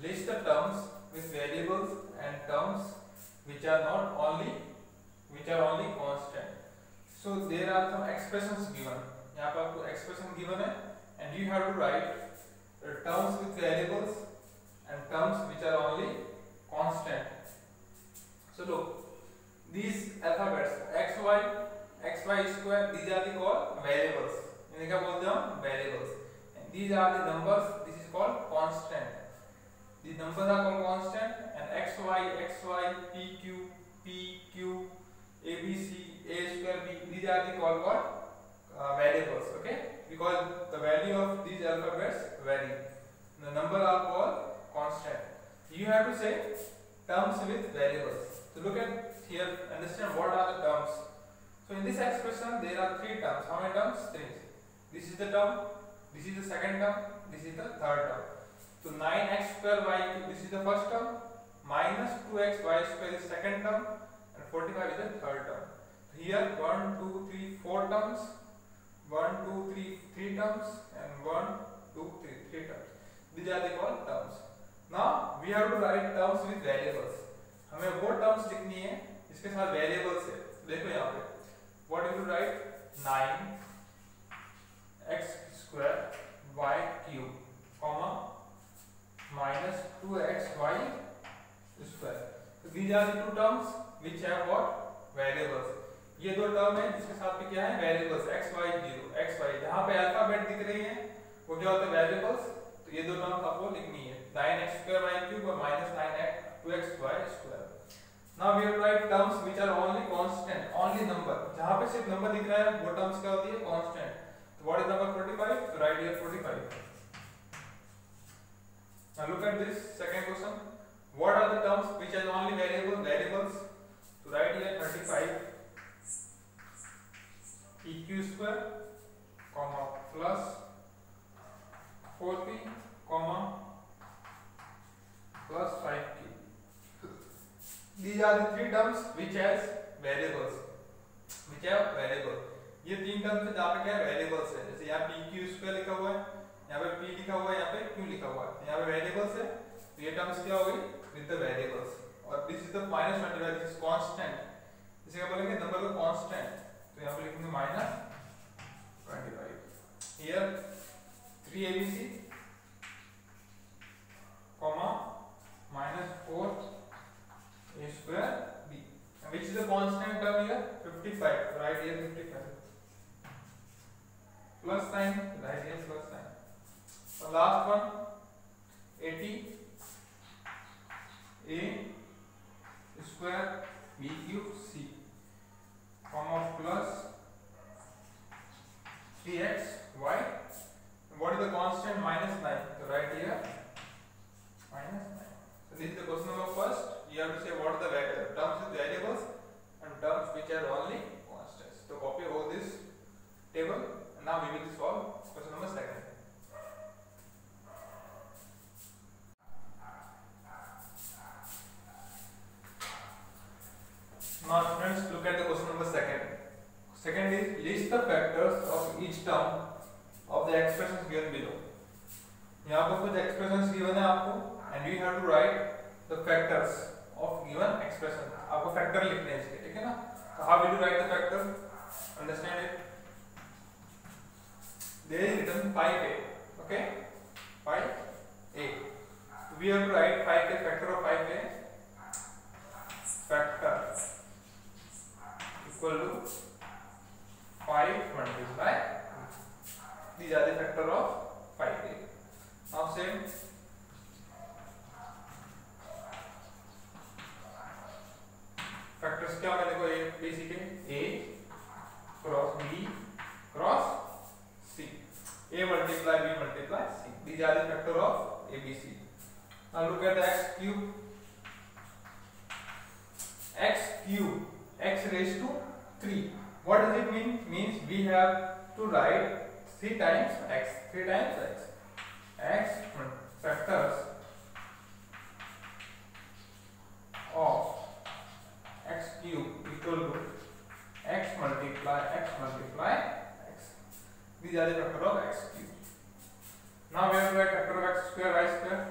List the terms with variables and terms which are only constant. So there are some expressions given. यहाँ पर आपको expression given है and you have to write terms with variables and terms which are only constant. So look, these alphabets x y square, these are the called variables. इन्हें क्या बोलते हैं? Variables. And these are the numbers. This is called constant. The numbers are called constant, and x y, p q, a b c, a square b, these are the called variables. Okay, because the value of these alphabets vary. The numbers are called constant. You have to say terms with variables. So look at here, understand what are the terms. So in this expression there are three terms. How many terms? Three. This is the term, this is the second term, this is the third term. So 9x square y cube, this is the first term, minus 2x y square is second term, and 45 is the third term. So here 1, 2, 3, 4 terms, 1, 2, 3, 3 terms, and 1, 2, 3, 3 terms. These are the called terms. Now we have to write terms with variables. हमें वो terms लिखनी है इसके साथ variables है. देखो यहाँ पे. What you will write? 9x square y cube, comma minus 2xy square. So these are the two terms which have what? Variables. ये दो टर्म है जिसके साथ में क्या है? Variables. x y 0 x y. जहाँ पे अल्फाबेट दिख रही है वो क्या होता है? Variables. तो ये दो टर्म आपको लिखनी है. 9x square y cube और minus 2xy square. Now we have to write terms which are only constant, only number. जहाँ पे सिर्फ नंबर दिख रहा है वो terms क्या होती है? Constant. So what is number 45? So write here 45. Now look at this second question. What are the terms which are only variables? So write here 35 pq square, comma plus 4p, comma plus 5q. These are the three terms which has variables. which have variable. ये तीन terms है जहाँ पे क्या है? Variables है. जैसे यहाँ pq square लिखा हुआ है, यहाँ पे p लिखा हुआ है, यहाँ पे q लिखा हुआ है. यहाँ पे variables है, तो ये terms क्या हो गई? With the variables. और this is the minus 25, this is constant. इसे क्या बोलेंगे? Number को constant. तो यहाँ पे लिखेंगे minus 25. Here 3abc, comma minus 4a square b. And which is the constant term here? 55. So write here 55. Plus sign, write here plus sign. The last one 80 a square b cube c, comma plus 3x y. What is the constant? Minus 9. So write here minus 9. So this is the question number first. You have to say what are the terms with variables and terms which are only constants. So copy all this table and now we will solve question number second. Now students, look at the question number second. Second is list the factors of each term of the expressions given below. यहाँ पर कुछ expressions given है आपको and you have to write the factors of given expression. आपको factor लिखने हैं इसके, ठीक है ना? So how will you write the factor? Understand it? There is written 5a, okay? 5a. So we have to write 5a, factor of 5a. Factor equal to 5 multiply. These are the factor of 5a. Now same. Factors क्या होगा? देखो ए basic है a cross b cross c, a multiply b multiply c. These are the factor of abc. Now look at the x cube. X raised to 3. What does it mean? Means we have to write 3 times x. 3 times x. X factors of x cube equal to x multiply x. These are the factor of x cube. Now we have to write factor of x square y square.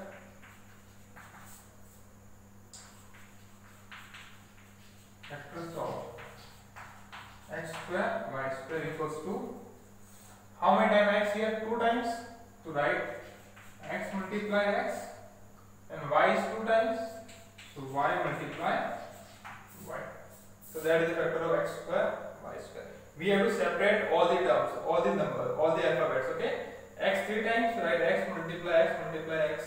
times to write x multiply x, and y is 2 times to y multiply y. So that is the factor of x square y square. We have to separate all the terms, all the numbers, all the alphabets. Okay, x 3 times to write x multiply x multiply x.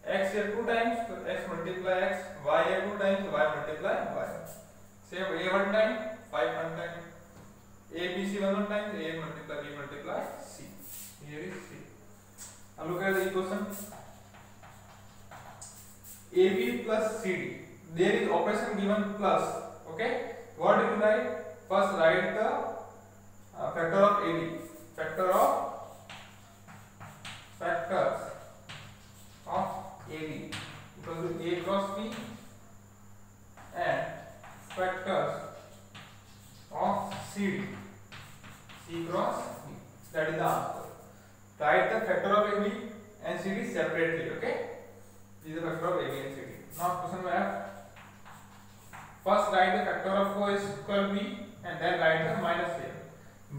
X here 2 times to x multiply x, y here 2 times to y multiply y. Same a 1 time, 5 1 time, a b c 1 time, a multiply b multiply c. Here is c. Now look at the equation. AB plus CD. There is operation given plus. Okay. What do you write? First write the factor of AB. Factors of AB equal to A cross B, and factors of CD, C cross B. That is the answer. Write the factor of AB and CD separately. Okay. This is the factor of AB and CD. Now question F. First write the factor of O is equal to B, and then write the minus A.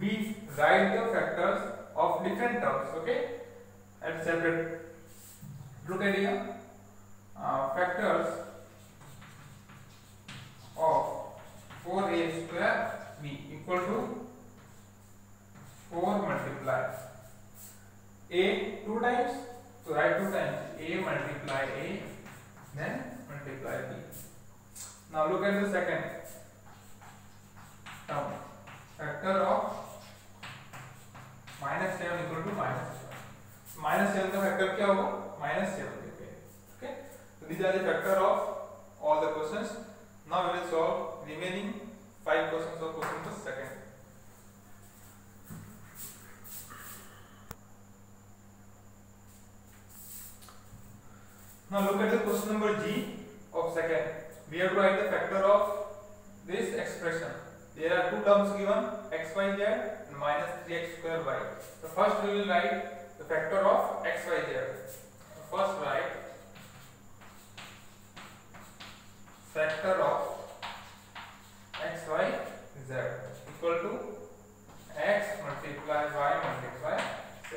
We write the factors of different terms. Okay. And separate. Look at here. Factors of 4a square b equal to 4 multiply a 2 times, so write 2 times a multiply a, then multiply b. Now look at the second term. Factor of minus 7 equal to minus 7. Minus 7 का factor क्या होगा? Minus 7. Okay. So these are the factor of all the questions. Now we will solve remaining 5 questions of question number second. Now look at the question number G of second. We have to write the factor of this expression. There are two terms given, x y z and minus 3x square y. So first we will write the factor of x y z. First write factor of x y z equal to x multiply y multiply z.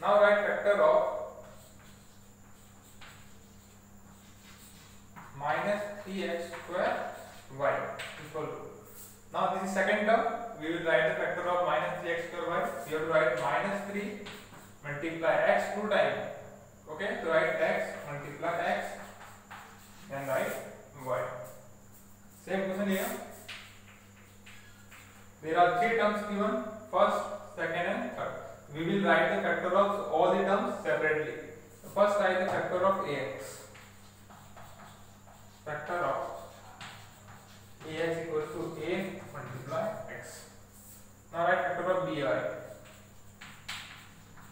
Now write factor of minus 3x square y equal to. Now this is second term. We will write the factor of minus 3x square y. We have to write minus 3 multiply x 2 times. Okay, so write x multiply x and write y. Same question here. There are 3 terms given, first, second and third. We will write the factor of all the terms separately. So first write the factor of ax. Factor of ax equals to a multiply x. Now write factor of by.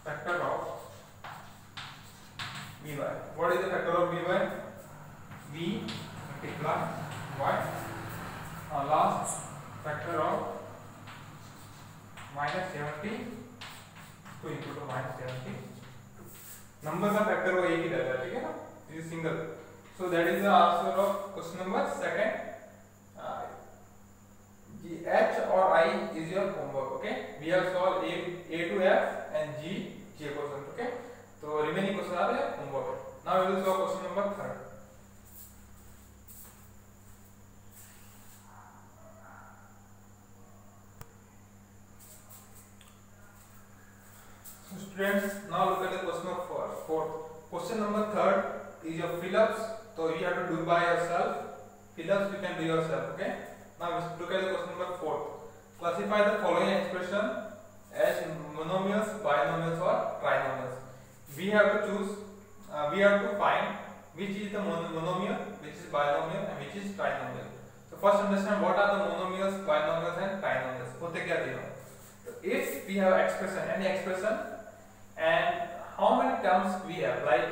Factor of by. What is the factor of by? B multiply y. Now last factor of minus 72 equal to minus 72. Number का factor वो एक ही रहता है, ठीक है ना? This is single. So that is the answer of question number second. H or I is your homework. Okay, we have solved A to F and G question. Okay, so remaining questions are your homework. Now we will solve question number third. So students, now look at the question of fourth. Question number third is your fill-ups. So you have to do by yourself. Fill-ups you can do yourself. Okay. Now look at the question number 4. Classify the following expression as monomials, binomials or trinomials. We have to choose, we have to find which is the monomial, which is binomial and which is trinomial. So first understand what are the monomials, binomials and trinomials. होते क्या दिया? So if we have expression, any expression, and how many terms we have, like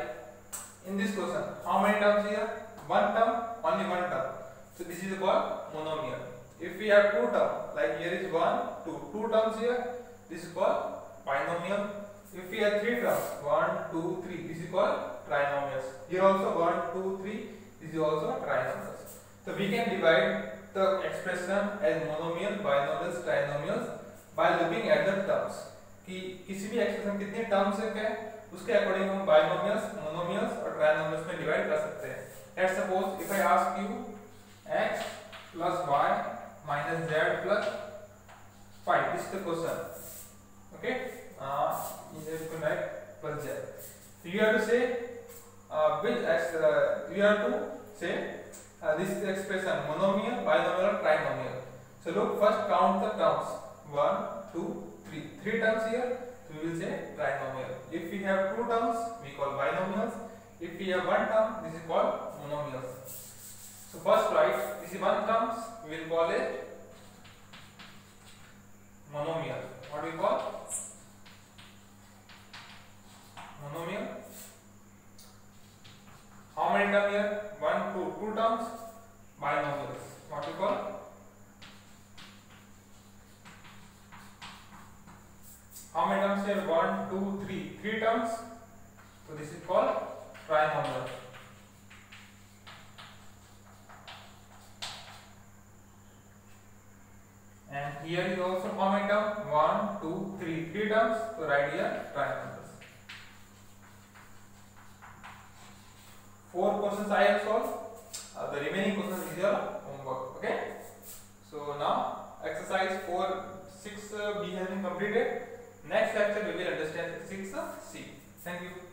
in this question, how many terms here? One term, only one term. So this is called monomial. If we have two terms, like here is 1, 2, two terms here, this is called binomial. If we have 3 terms, 1, 2, 3, this is called trinomials. Here also 1, 2, 3, this is also trinomials. So we can divide the expression as monomial, binomials, trinomials by looking at the terms. कि किसी भी expression कितने terms है उसके according हम binomials, monomials और trinomials में divide कर सकते हैं. Let's suppose if I ask you x plus y minus z plus 5, this is the question. Okay, you have to write plus z. So you have to say which x you have to say this is the expression monomial, binomial or trinomial. So look, first count the terms 1 2 3, 3 terms here, so we will say trinomial. If we have 2 terms we call binomials. If we have 1 term, this is called monomials. So first write this is 1 terms, we will call it monomial. What do we call? Monomial. How many terms here? 1 2, 2 terms, binomials. What do we call? How many terms here? 1 2 3, 3 terms, so this is called trinomial. And here is also how many terms? 1 2 3, 3 terms, so write here trinomials. 4 questions I have solved. The remaining questions is your homework. Okay, so now exercise 4 6 B has been completed. Next lecture we will understand 6C. Thank you.